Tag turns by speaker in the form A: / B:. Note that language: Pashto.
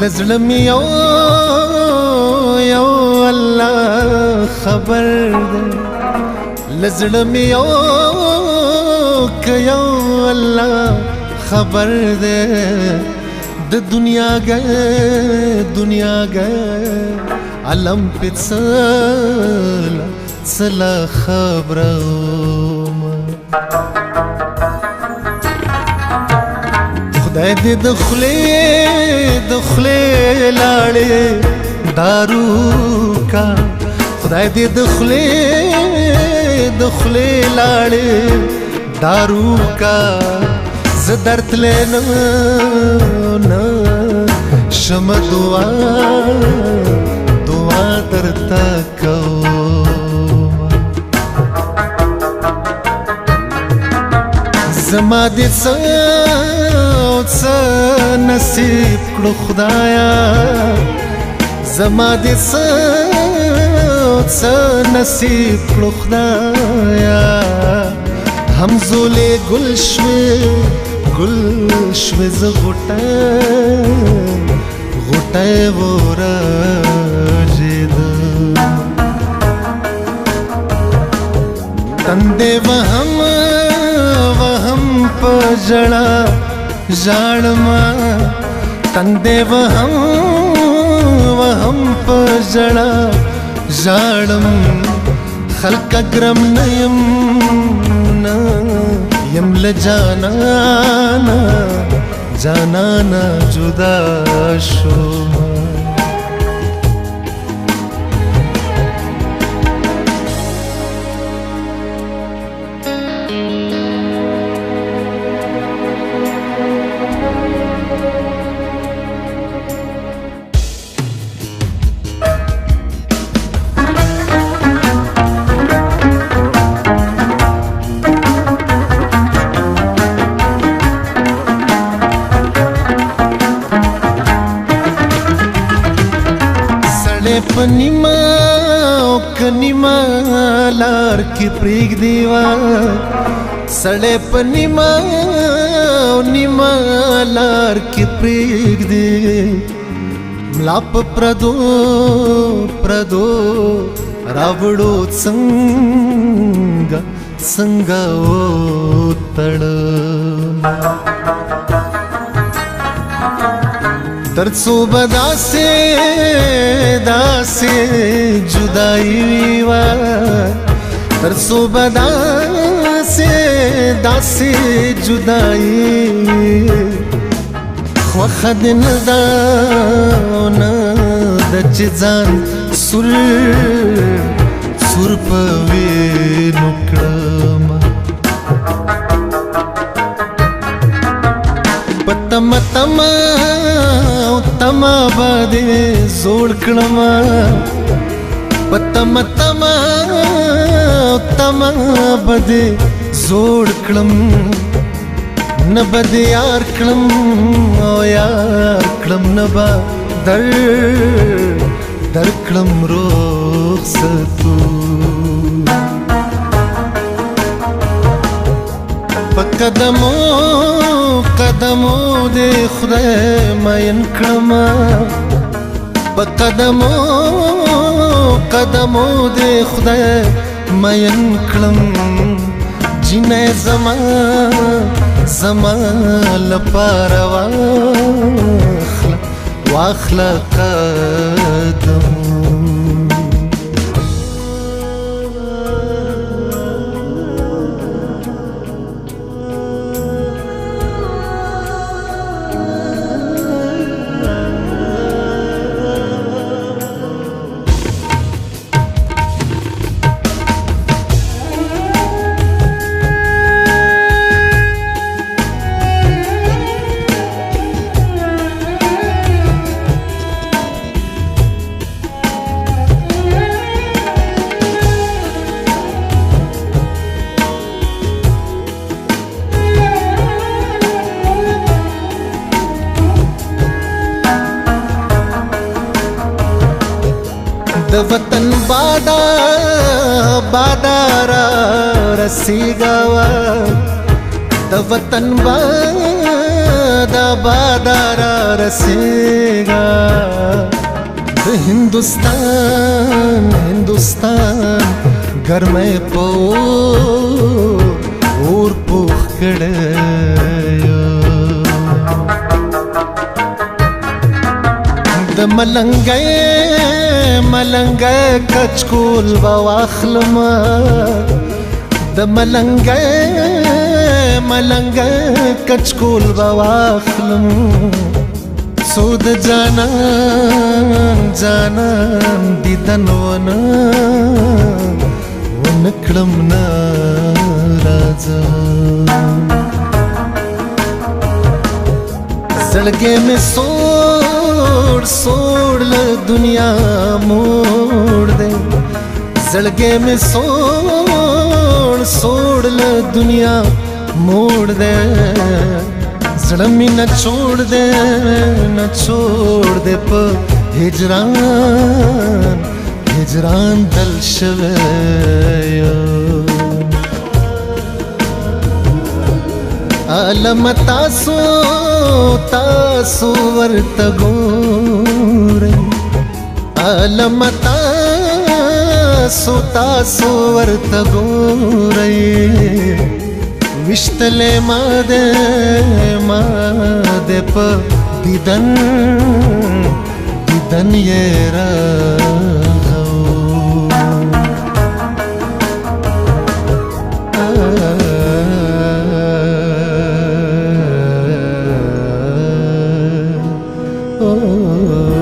A: لزړم یو الله خبر ده لزړم یو الله خبر ده د دنیا گئے علم په څلا خبرم خدای دې د خولې لاړې دارو کا خدای دې د خولې لاړې دارو کا ز درد لینا شم دعا درتا کوم زما دې څه نصیب کړو خدایا زما دې څه نصیب کړو خدایا همزولې گل شوې ز غوټه ورژېد تندې وهم په ژړا ژاړما تندې وهم په ژړا ژاړم خلک ګرم نه یم جانانا جدا شوم پنیما او کنیما لار کی پریگ دیوا سڑے پنیما او نیما لار کی پریگ دی ملاپ پردو راوڑو څنګه او تړ ترڅو داسې جدائی وا ترڅو داسې جدائی خوخه دې نه ده د چې ځان سور په وینو کړم په تما باندې زوړ کړم په تما باندې زوړ کړم نه بد یار کړم او یار کړم نه با در کړم رخصتو په قدمو دې خدای مین کړم په قدمو دې خدای مین کړم جنې زما لپاره واخله قدم د وطن بادارا رسیگا د وطن दा बादारा रसेगा हिंदुस्तान हिंदुस्तान घर में पो और पुख कड़े मलंगे मलंगे कचकुल बवाखलमा द मलंगे मलंगे कचकुल बवाखलम सूद जानान जानान दिदन वनकड़म ना राजा सड़के में सोड़ सोड़ ल दुनिया मोड़ दे सड़के में सोड़ सोड़ ल दुनिया मोड़ दे जड़मी न छोड़ दे पर हिजरान हिजरान दल शवे आलम तासो तासो वर्तगोरे आलम तासो तासो वर्तगोरे विश्तले मादे मादे प दिदन दिदन ये oh